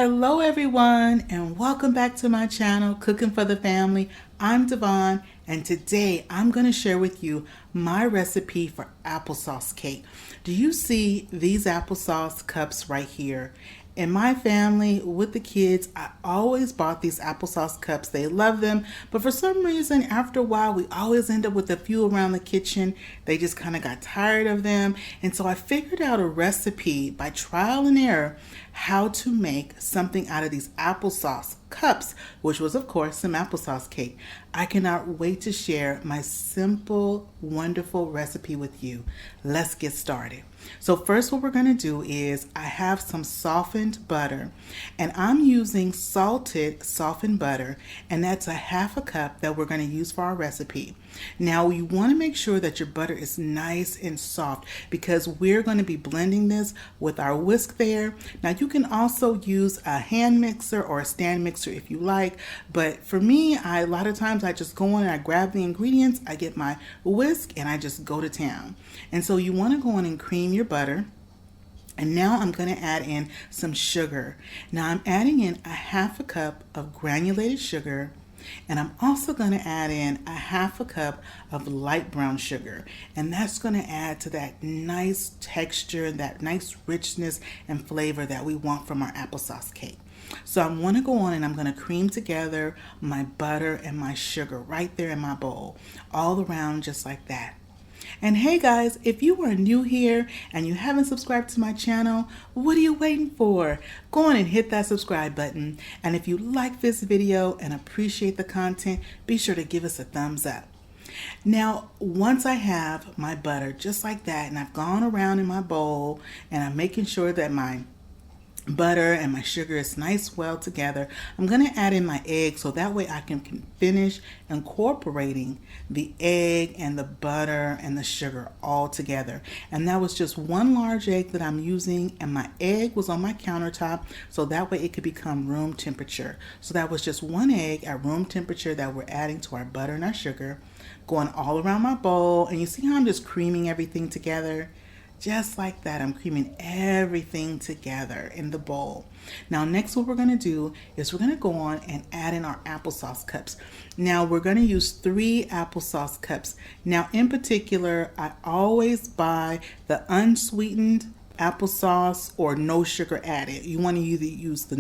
Hello everyone and welcome back to my channel, Cooking for the Family. I'm Devon and today I'm going to share with you my recipe for applesauce cake. Do you see these applesauce cups right here? In my family, with the kids, I always bought these applesauce cups. They love them, but for some reason, after a while, we always end up with a few around the kitchen. They just kind of got tired of them. And so I figured out a recipe by trial and error how to make something out of these applesauce cups, which was, of course, some applesauce cake. I cannot wait to share my simple, wonderful recipe with you. Let's get started. So first what we're going to do is I have some softened butter and I'm using salted softened butter, and that's a half a cup that we're going to use for our recipe. Now you want to make sure that your butter is nice and soft because we're going to be blending this with our whisk there. Now you can also use a hand mixer or a stand mixer if you like, but for me, a lot of times I just go in and I grab the ingredients, I get my whisk and I just go to town. And so you want to go in and cream your butter. And now I'm going to add in some sugar. Now I'm adding in a half a cup of granulated sugar, and I'm also going to add in a half a cup of light brown sugar, and that's going to add to that nice texture, that nice richness and flavor that we want from our applesauce cake. So I'm going to go on and I'm going to cream together my butter and my sugar right there in my bowl, all around just like that. And hey guys, if you are new here and you haven't subscribed to my channel, what are you waiting for? Go on and hit that subscribe button. And if you like this video and appreciate the content, be sure to give us a thumbs up. Now, once I have my butter just like that, and I've gone around in my bowl and I'm making sure that my butter and my sugar is nice well together, I'm going to add in my egg so that way I can finish incorporating the egg and the butter and the sugar all together. And that was just one large egg that I'm using, and my egg was on my countertop so that way it could become room temperature. So that was just one egg at room temperature that we're adding to our butter and our sugar, going all around my bowl. And you see how I'm just creaming everything together? Just like that, I'm creaming everything together in the bowl. Now next what we're going to do is we're going to go on and add in our applesauce cups. Now we're going to use 3 applesauce cups. Now in particular, I always buy the unsweetened applesauce or no sugar added. You want to either use the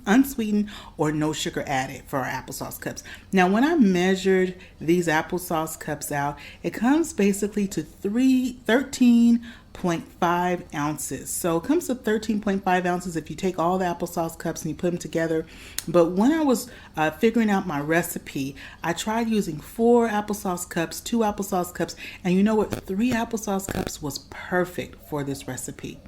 unsweetened or no sugar added for our applesauce cups. Now when I measured these applesauce cups out, it comes basically to 13.5 ounces. So it comes to 13.5 ounces if you take all the applesauce cups and you put them together. But when I was figuring out my recipe, I tried using 4 applesauce cups, 2 applesauce cups, and you know what? 3 applesauce cups was perfect for this recipe.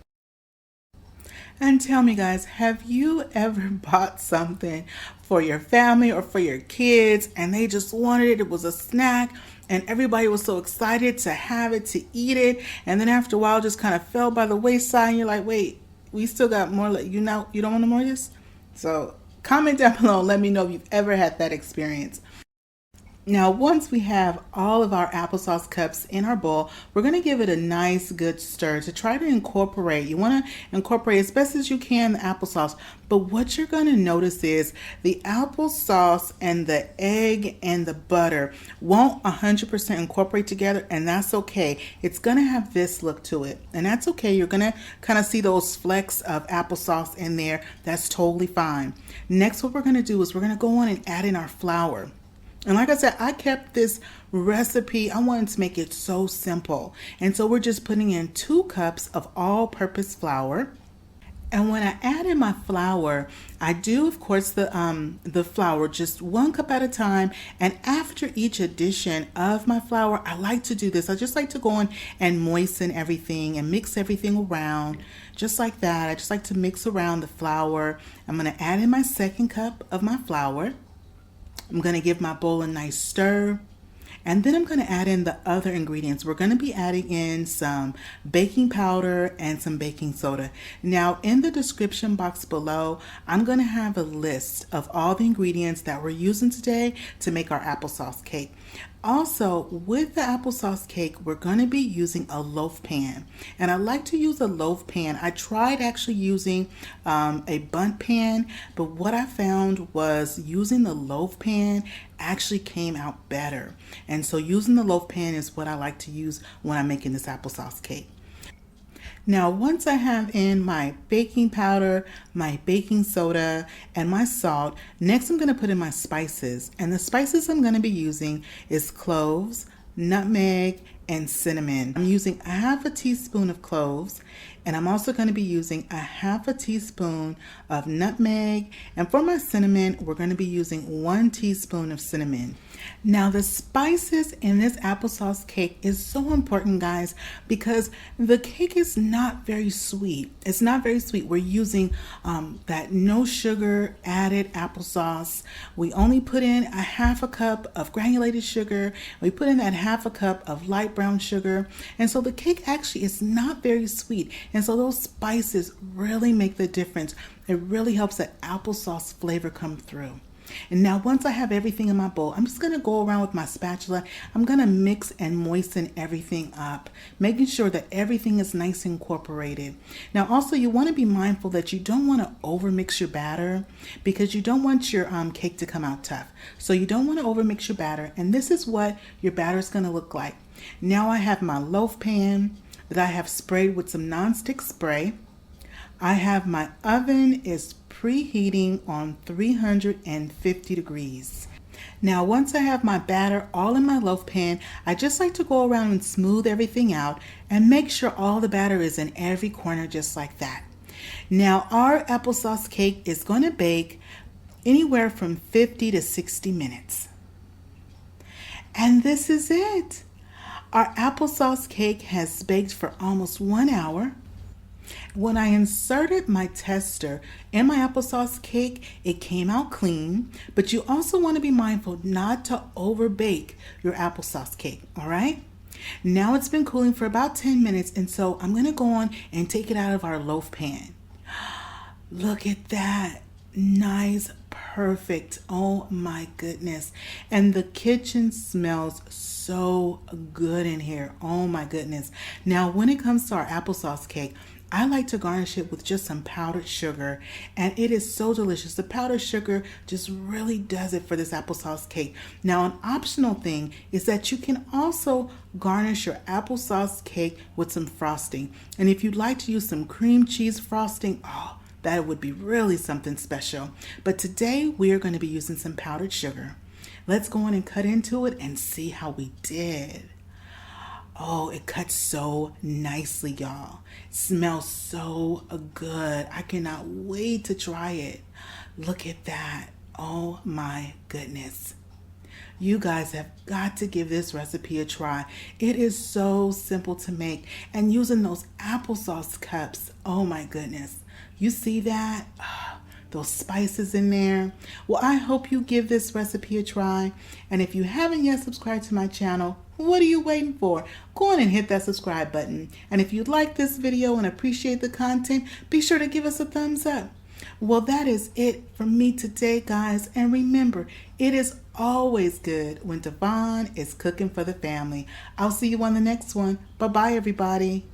And tell me guys, have you ever bought something for your family or for your kids and they just wanted it, it was a snack, and everybody was so excited to have it, to eat it, and then after a while just kind of fell by the wayside and you're like, wait, we still got more, you don't want more of this? So comment down below and let me know if you've ever had that experience. Now, once we have all of our applesauce cups in our bowl, we're going to give it a nice good stir to try to incorporate. You want to incorporate as best as you can the applesauce, but what you're going to notice is the applesauce and the egg and the butter won't 100% incorporate together, and that's okay. It's going to have this look to it, and that's okay. You're going to kind of see those flecks of applesauce in there. That's totally fine. Next, what we're going to do is we're going to go on and add in our flour. And like I said, I kept this recipe, I wanted to make it so simple. And so we're just putting in 2 cups of all-purpose flour. And when I add in my flour, I do, of course, the flour just 1 cup at a time. And after each addition of my flour, I like to do this. I just like to go in and moisten everything and mix everything around just like that. I just like to mix around the flour. I'm going to add in my 2nd cup of my flour. I'm going to give my bowl a nice stir, and then I'm going to add in the other ingredients. We're going to be adding in some baking powder and some baking soda. Now in the description box below, I'm going to have a list of all the ingredients that we're using today to make our applesauce cake. Also, with the applesauce cake, we're going to be using a loaf pan. And I like to use a loaf pan. I tried actually using a bundt pan, but what I found was using the loaf pan actually came out better. And so using the loaf pan is what I like to use when I'm making this applesauce cake. Now, once I have in my baking powder, my baking soda, and my salt, next I'm going to put in my spices. And the spices I'm going to be using is cloves, nutmeg, and cinnamon. I'm using a half a teaspoon of cloves, and I'm also going to be using a half a teaspoon of nutmeg. And for my cinnamon, we're going to be using 1 teaspoon of cinnamon. Now, the spices in this applesauce cake is so important, guys, because the cake is not very sweet. It's not very sweet. We're using that no sugar added applesauce. We only put in a half a cup of granulated sugar. We put in that half a cup of light brown sugar. And so the cake actually is not very sweet. And so those spices really make the difference. It really helps that applesauce flavor come through. And now once I have everything in my bowl, I'm just going to go around with my spatula. I'm going to mix and moisten everything up, making sure that everything is nice and incorporated. Now also, you want to be mindful that you don't want to overmix your batter, because you don't want your cake to come out tough. So you don't want to overmix your batter, and this is what your batter is going to look like. Now I have my loaf pan that I have sprayed with some nonstick spray. I have my oven is preheating on 350 degrees. Now, once I have my batter all in my loaf pan, I just like to go around and smooth everything out and make sure all the batter is in every corner just like that. Now, our applesauce cake is going to bake anywhere from 50 to 60 minutes. And this is it. Our applesauce cake has baked for almost 1 hour. When I inserted my tester in my applesauce cake, it came out clean, but you also want to be mindful not to overbake your applesauce cake, all right? Now it's been cooling for about 10 minutes, and so I'm going to go on and take it out of our loaf pan. Look at that. Nice, perfect. Oh my goodness. And the kitchen smells so good in here. Oh my goodness. Now, when it comes to our applesauce cake, I like to garnish it with just some powdered sugar, and it is so delicious. The powdered sugar just really does it for this applesauce cake. Now, an optional thing is that you can also garnish your applesauce cake with some frosting. And if you'd like to use some cream cheese frosting, oh, that would be really something special. But today we are going to be using some powdered sugar. Let's go on and cut into it and see how we did. Oh, it cuts so nicely, y'all. It smells so good. I cannot wait to try it. Look at that. Oh my goodness. You guys have got to give this recipe a try. It is so simple to make, and using those applesauce cups, oh my goodness. You see that? Those spices in there. Well, I hope you give this recipe a try. And if you haven't yet subscribed to my channel, what are you waiting for? Go on and hit that subscribe button. And if you like this video and appreciate the content, be sure to give us a thumbs up. Well, that is it from me today, guys. And remember, it is always good when Devon is cooking for the family. I'll see you on the next one. Bye-bye, everybody.